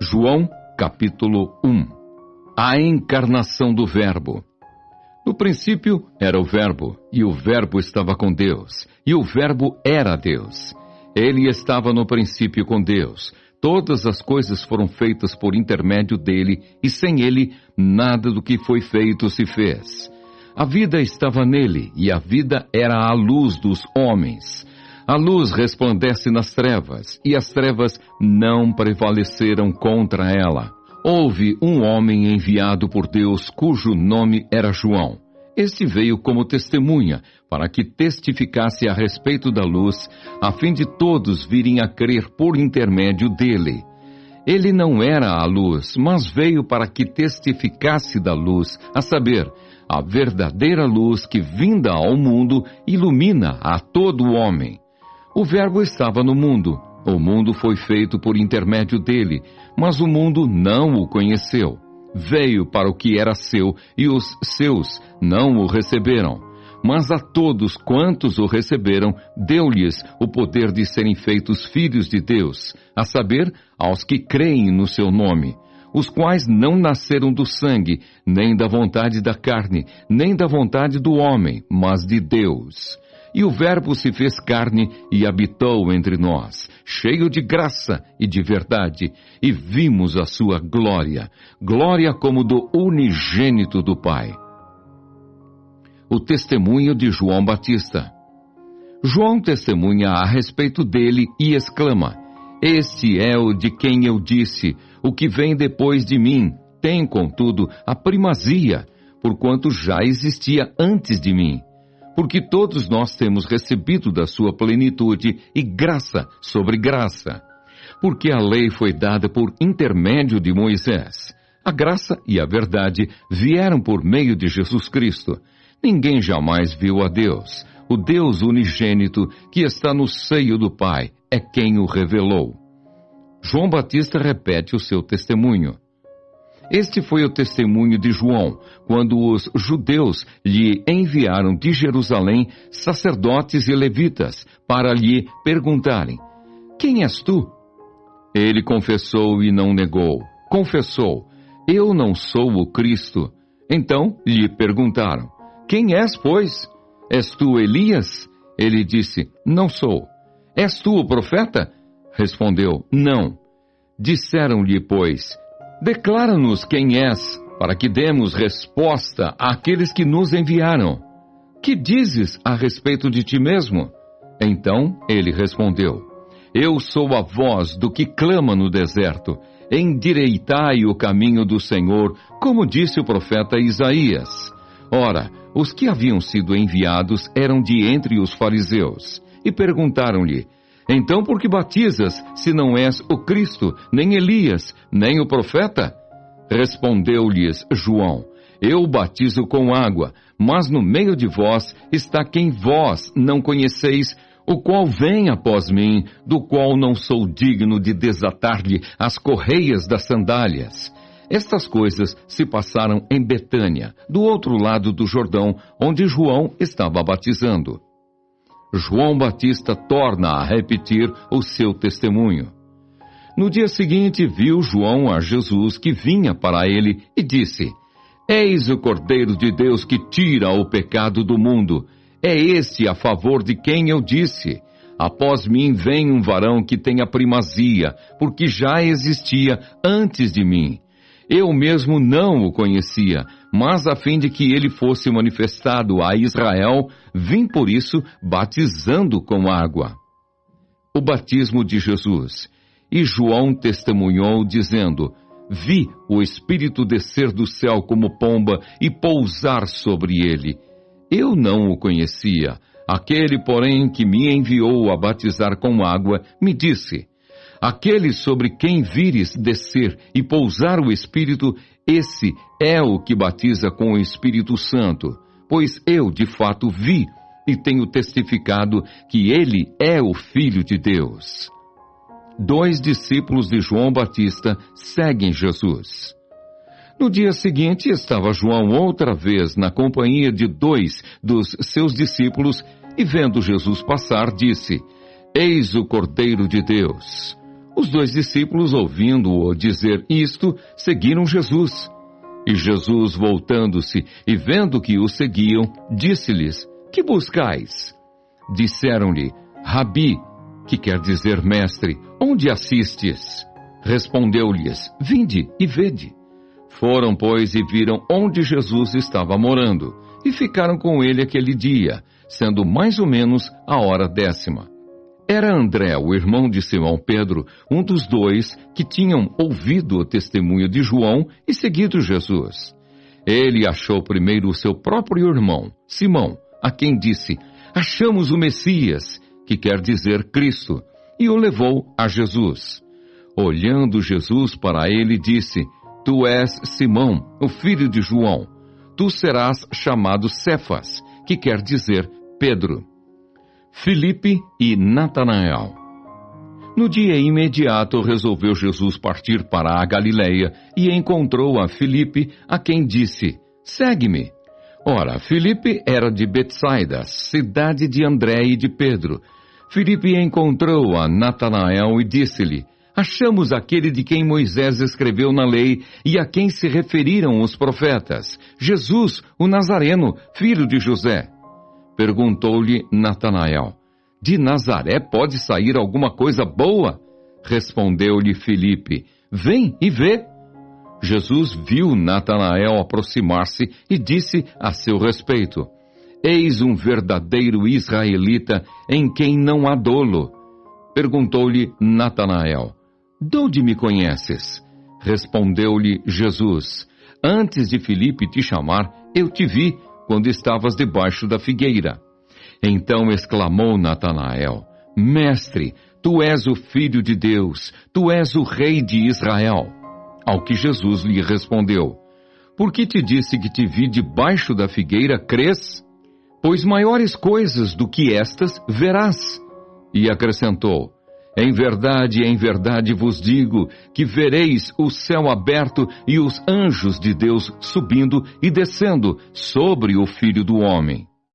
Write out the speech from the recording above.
João, capítulo 1. A encarnação do Verbo. No princípio era o Verbo, e o Verbo estava com Deus, e o Verbo era Deus. Ele estava no princípio com Deus. Todas as coisas foram feitas por intermédio dele, e sem ele, nada do que foi feito se fez. A vida estava nele, e a vida era a luz dos homens. A luz resplandece nas trevas, e as trevas não prevaleceram contra ela. Houve um homem enviado por Deus, cujo nome era João. Este veio como testemunha, para que testificasse a respeito da luz, a fim de todos virem a crer por intermédio dele. Ele não era a luz, mas veio para que testificasse da luz, a saber, a verdadeira luz que, vinda ao mundo, ilumina a todo homem. O Verbo estava no mundo. O mundo foi feito por intermédio dele, mas o mundo não o conheceu. Veio para o que era seu, e os seus não o receberam. Mas a todos quantos o receberam, deu-lhes o poder de serem feitos filhos de Deus, a saber, aos que creem no seu nome, os quais não nasceram do sangue, nem da vontade da carne, nem da vontade do homem, mas de Deus. E o Verbo se fez carne e habitou entre nós, cheio de graça e de verdade, e vimos a sua glória, glória como do unigênito do Pai. O testemunho de João Batista. João testemunha a respeito dele e exclama: Este é o de quem eu disse, o que vem depois de mim, tem, contudo, a primazia, porquanto já existia antes de mim. Porque todos nós temos recebido da sua plenitude e graça sobre graça. Porque a lei foi dada por intermédio de Moisés. A graça e a verdade vieram por meio de Jesus Cristo. Ninguém jamais viu a Deus. O Deus unigênito que está no seio do Pai é quem o revelou. João Batista repete o seu testemunho. Este foi o testemunho de João, quando os judeus lhe enviaram de Jerusalém sacerdotes e levitas para lhe perguntarem: Quem és tu? Ele confessou e não negou. Confessou: Eu não sou o Cristo. Então lhe perguntaram: Quem és, pois? És tu Elias? Ele disse: Não sou. És tu o profeta? Respondeu: Não. Disseram-lhe, pois: Declara-nos quem és, para que demos resposta àqueles que nos enviaram. Que dizes a respeito de ti mesmo? Então ele respondeu: Eu sou a voz do que clama no deserto. Endireitai o caminho do Senhor, como disse o profeta Isaías. Ora, os que haviam sido enviados eram de entre os fariseus, e perguntaram-lhe: Então por que batizas, se não és o Cristo, nem Elias, nem o profeta? Respondeu-lhes João: Eu batizo com água, mas no meio de vós está quem vós não conheceis, o qual vem após mim, do qual não sou digno de desatar-lhe as correias das sandálias. Estas coisas se passaram em Betânia, do outro lado do Jordão, onde João estava batizando. João Batista torna a repetir o seu testemunho. No dia seguinte viu João a Jesus que vinha para ele e disse: Eis o Cordeiro de Deus que tira o pecado do mundo. É este a favor de quem eu disse: Após mim vem um varão que tem a primazia, porque já existia antes de mim. Eu mesmo não o conhecia, mas a fim de que ele fosse manifestado a Israel, vim por isso batizando com água. O batismo de Jesus. E João testemunhou, dizendo: Vi o Espírito descer do céu como pomba e pousar sobre ele. Eu não o conhecia. Aquele, porém, que me enviou a batizar com água, me disse: Aquele sobre quem vires descer e pousar o Espírito, esse é o que batiza com o Espírito Santo. Pois eu, de fato, vi e tenho testificado que ele é o Filho de Deus. 2 discípulos de João Batista seguem Jesus. No dia seguinte, estava João outra vez na companhia de 2 dos seus discípulos e, vendo Jesus passar, disse: Eis o Cordeiro de Deus. Os 2 discípulos, ouvindo-o dizer isto, seguiram Jesus. E Jesus, voltando-se e vendo que o seguiam, disse-lhes: Que buscais? Disseram-lhe: Rabi, que quer dizer mestre, onde assistes? Respondeu-lhes: Vinde e vede. Foram, pois, e viram onde Jesus estava morando, e ficaram com ele aquele dia, sendo mais ou menos a hora 10ª. Era André, o irmão de Simão Pedro, um dos 2 que tinham ouvido o testemunho de João e seguido Jesus. Ele achou primeiro o seu próprio irmão, Simão, a quem disse: Achamos o Messias, que quer dizer Cristo, e o levou a Jesus. Olhando Jesus para ele, disse: Tu és Simão, o filho de João. Tu serás chamado Cefas, que quer dizer Pedro. Filipe e Natanael. No dia imediato resolveu Jesus partir para a Galileia e encontrou a Filipe, a quem disse: Segue-me. Ora, Filipe era de Betsaida, cidade de André e de Pedro. Filipe encontrou a Natanael e disse-lhe: Achamos aquele de quem Moisés escreveu na lei e a quem se referiram os profetas, Jesus, o Nazareno, filho de José. Perguntou-lhe Natanael: De Nazaré pode sair alguma coisa boa? Respondeu-lhe Filipe: Vem e vê. Jesus viu Natanael aproximar-se e disse a seu respeito: Eis um verdadeiro israelita em quem não há dolo. Perguntou-lhe Natanael: De onde me conheces? Respondeu-lhe Jesus: Antes de Filipe te chamar, eu te vi quando estavas debaixo da figueira. Então exclamou Natanael: Mestre, tu és o Filho de Deus, tu és o Rei de Israel. Ao que Jesus lhe respondeu: Por que te disse que te vi debaixo da figueira, crês? Pois maiores coisas do que estas verás. E acrescentou: em verdade vos digo que vereis o céu aberto e os anjos de Deus subindo e descendo sobre o Filho do Homem.